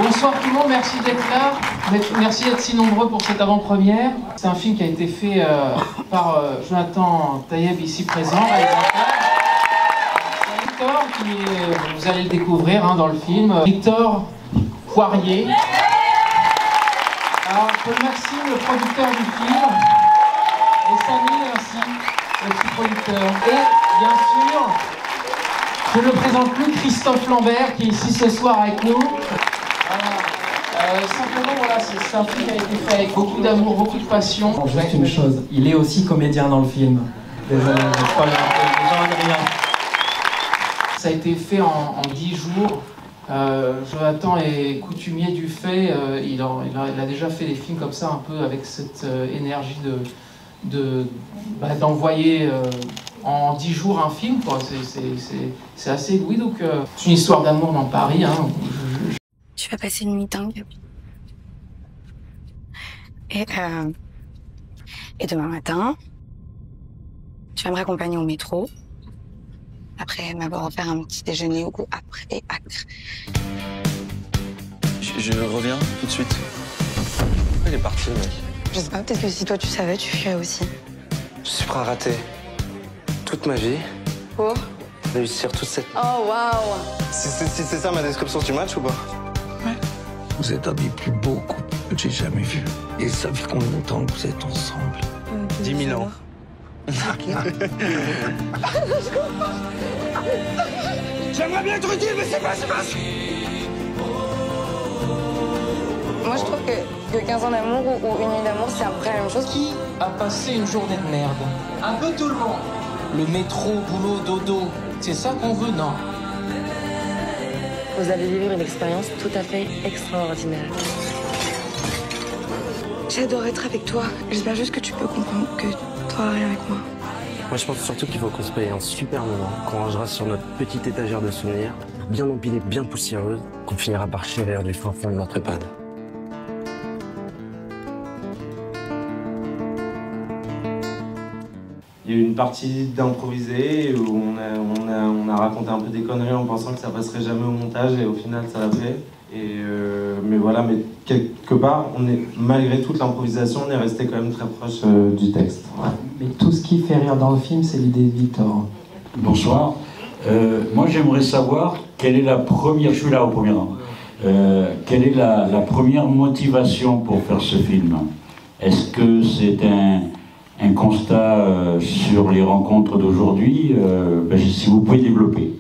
Bonsoir tout le monde, merci d'être là, merci d'être si nombreux pour cette avant-première. C'est un film qui a été fait par Jonathan Tayeb, ici présent, réalisateur. Victor, vous allez le découvrir dans le film, Victor Poirier. Alors, Paul Maxime, le producteur du film, et Samy ainsi, le petit producteur. Et bien sûr, je ne le présente plus, Christophe Lambert, qui est ici ce soir avec nous. Simplement, voilà, c'est un film qui a été fait avec beaucoup d'amour, beaucoup de passion. Juste une chose, il est aussi comédien dans le film. Désolé, je spoil un peu, les gens aiment rien. Ça a été fait en 10 jours. Jonathan est coutumier du fait, il a déjà fait des films comme ça, un peu avec cette énergie d'envoyer en 10 jours un film, quoi. C'est assez ébloui, donc c'est une histoire d'amour dans Paris. Tu vas passer une nuit dingue. Et demain matin, tu vas me raccompagner au métro. Après m'avoir offert un petit déjeuner au goût âpre et acre. Je reviens tout de suite. Pourquoi il est parti, le mec? Je sais pas, peut-être que si toi tu savais, tu fuirais aussi. Je suis prêt à rater toute ma vie. Pour réussir toute cette... Oh, waouh! Si c'est ça ma description, tu matches ou pas? Ouais. Vous êtes un des plus beaux couples que j'ai jamais vus. Et ça fait combien de temps que vous êtes ensemble? 10 000 ans. J'aimerais bien être utile, mais c'est pas... Moi, je trouve que 15 ans d'amour ou une nuit d'amour, c'est à peu près la même chose. Qui a passé une journée de merde? Un peu tout le monde. Le métro, boulot, dodo, c'est ça qu'on veut, non? Vous allez vivre une expérience tout à fait extraordinaire. J'adore être avec toi. J'espère juste que tu peux comprendre que toi, rien avec moi. Moi, je pense surtout qu'il faut qu'on se paye un super moment, qu'on rangera sur notre petite étagère de souvenirs, bien empilée, bien poussiéreuse, qu'on finira par chérir du fin fond de notre EHPAD. Il y a eu une partie d'improvisé où on a raconté un peu des conneries en pensant que ça passerait jamais au montage et au final ça l'a fait. Mais voilà, mais quelque part, malgré toute l'improvisation, on est resté quand même très proche du texte. Ouais. Mais tout ce qui fait rire dans le film, c'est l'idée de Victor. Bonsoir. Moi j'aimerais savoir quelle est la première, je suis là au premier rang, quelle est la première motivation pour faire ce film? Est-ce que c'est un constat sur les rencontres d'aujourd'hui? Si vous pouvez développer.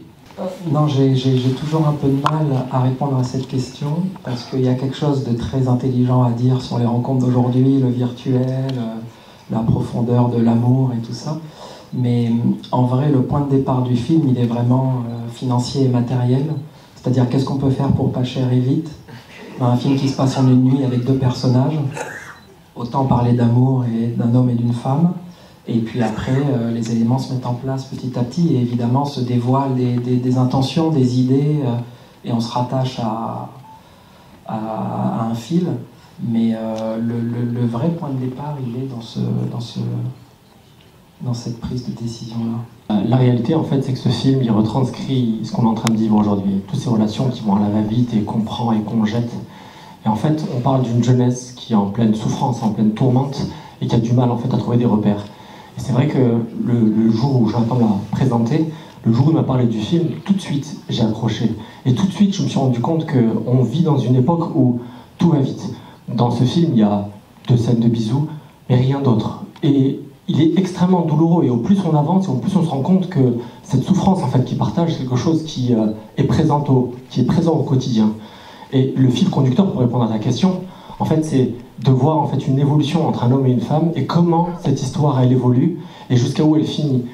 Non, j'ai toujours un peu de mal à répondre à cette question, parce qu'il y a quelque chose de très intelligent à dire sur les rencontres d'aujourd'hui, le virtuel, la profondeur de l'amour et tout ça. Mais en vrai, le point de départ du film, il est vraiment financier et matériel. C'est-à-dire, qu'est-ce qu'on peut faire pour pas cher et vite? Dans un film qui se passe en une nuit avec 2 personnages, autant parler d'amour et d'un homme et d'une femme. Et puis après, les éléments se mettent en place petit à petit et évidemment se dévoilent des intentions, des idées, et on se rattache à un fil. Mais le vrai point de départ, il est dans cette prise de décision-là. La réalité, en fait, c'est que ce film, il retranscrit ce qu'on est en train de vivre aujourd'hui. Toutes ces relations qui vont à la va-vite et qu'on prend et qu'on jette. Et en fait, on parle d'une jeunesse qui est en pleine souffrance, en pleine tourmente, et qui a du mal, en fait, à trouver des repères. Et c'est vrai que le jour où Jonathan l'a présenté, le jour où il m'a parlé du film, tout de suite, j'ai accroché. Et tout de suite, je me suis rendu compte qu'on vit dans une époque où tout va vite. Dans ce film, il y a 2 scènes de bisous, mais rien d'autre. Et il est extrêmement douloureux, et au plus on avance, et au plus on se rend compte que cette souffrance, en fait, qu'il partage, c'est quelque chose qui est présent au quotidien. Et le fil conducteur, pour répondre à ta question, en fait, c'est de voir en fait une évolution entre un homme et une femme, et comment cette histoire elle évolue et jusqu'à où elle finit.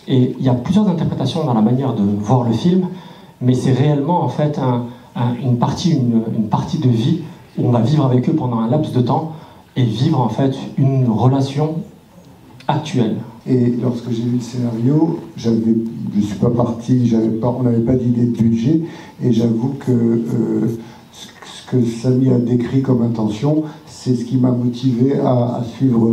Et il y a plusieurs interprétations dans la manière de voir le film, mais c'est réellement en fait une partie de vie où on va vivre avec eux pendant un laps de temps et vivre en fait une relation actuelle. Et lorsque j'ai vu le scénario, je ne suis pas parti, on n'avait pas d'idée de budget, et j'avoue que ce que Samy a décrit comme intention, c'est ce qui m'a motivé à suivre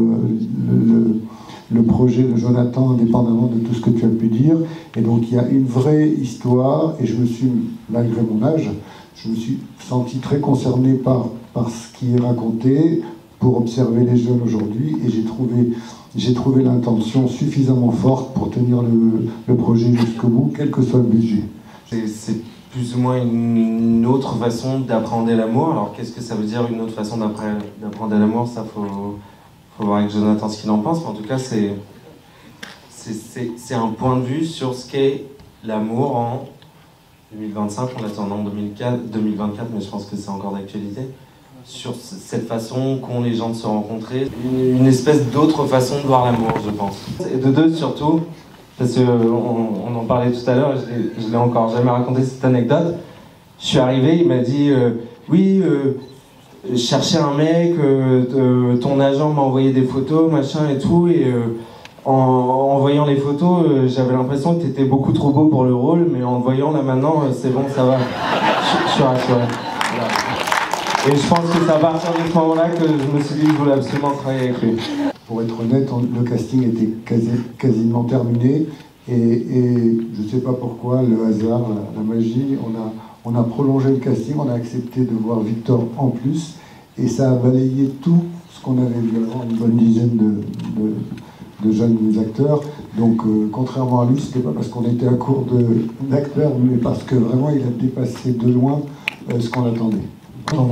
le projet de Jonathan, indépendamment de tout ce que tu as pu dire. Et donc il y a une vraie histoire, et je me suis, malgré mon âge, je me suis senti très concerné par ce qui est raconté pour observer les jeunes aujourd'hui, et j'ai trouvé l'intention suffisamment forte pour tenir le projet jusqu'au bout, quel que soit le budget. C'est plus ou moins une autre façon d'apprendre l'amour. Alors qu'est-ce que ça veut dire une autre façon d'apprendre l'amour? Ça, faut voir avec Jonathan ce qu'il en pense, mais en tout cas c'est un point de vue sur ce qu'est l'amour en 2025, on l'attend en 2024, mais je pense que c'est encore d'actualité, sur cette façon qu'ont les gens de se rencontrer, une espèce d'autre façon de voir l'amour, je pense. Et de deux surtout, parce qu'on en parlait tout à l'heure, je l'ai encore jamais raconté cette anecdote. Je suis arrivé, il m'a dit oui, je cherchais un mec, ton agent m'a envoyé des photos, machin et tout, et en voyant les photos, j'avais l'impression que tu étais beaucoup trop beau pour le rôle, mais en te voyant là maintenant, c'est bon, ça va. Je suis rassuré. Voilà. Et je pense que c'est à partir de ce moment-là que je me suis dit que je voulais absolument travailler avec lui. Pour être honnête, le casting était quasiment terminé, et je ne sais pas pourquoi, le hasard, la magie, on a prolongé le casting, on a accepté de voir Victor en plus, et ça a balayé tout ce qu'on avait vu avant, une bonne dizaine de jeunes acteurs. Donc contrairement à lui, c'était pas parce qu'on était à court d'acteurs, mais parce que vraiment il a dépassé de loin ce qu'on attendait. On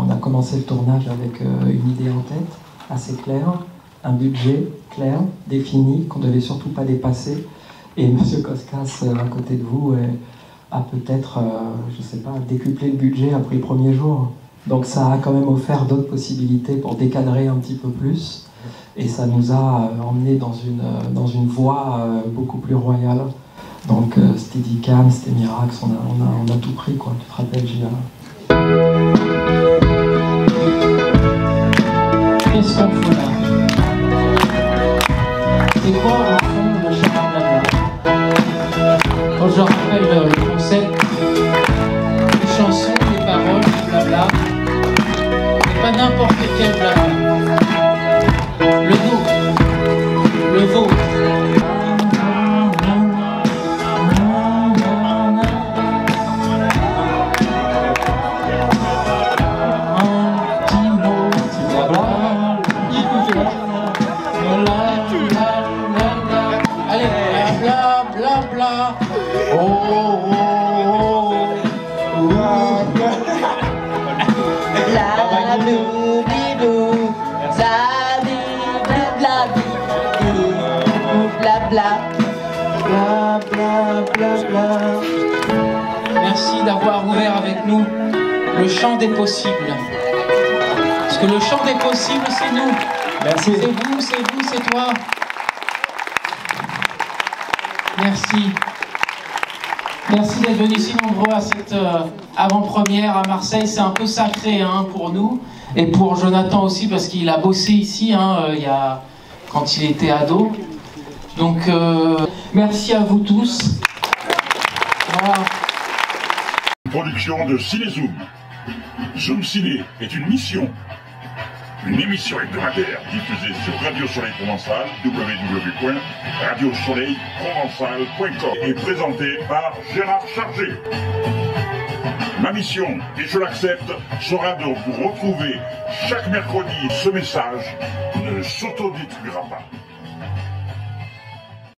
a commencé le tournage avec une idée en tête, assez claire, un budget clair, défini, qu'on ne devait surtout pas dépasser. Et M. Koskas, à côté de vous, a peut-être, je sais pas, décuplé le budget après le premier jour. Donc ça a quand même offert d'autres possibilités pour décadrer un petit peu plus. Et ça nous a emmenés dans une voie beaucoup plus royale. Donc Steadicam, c'était Mirax, on a tout pris, quoi. Tu te rappelles, Gilles? Qu'est-ce qu'on fout là? C'est quoi au fond le chemin blabla? Quand je rappelle le concept, les chansons, les paroles, le blabla, mais pas n'importe quel blabla. Le nôtre, le vôtre. Merci d'avoir ouvert avec nous le champ des possibles. Parce que le champ des possibles, c'est nous. Merci. C'est vous, c'est toi. Merci. Merci d'être venus si nombreux à cette avant-première à Marseille. C'est un peu sacré pour nous. Et pour Jonathan aussi, parce qu'il a bossé ici quand il était ado. Donc, merci à vous tous. Voilà. Une production de Cinézoom. Zoom Ciné est une mission. Une émission hebdomadaire diffusée sur Radio Soleil Provençal, www.radiosoleilprovençal.com et présentée par Gérard Chargé. Ma mission, et je l'accepte, sera de vous retrouver chaque mercredi. Ce message ne s'autodétruira pas.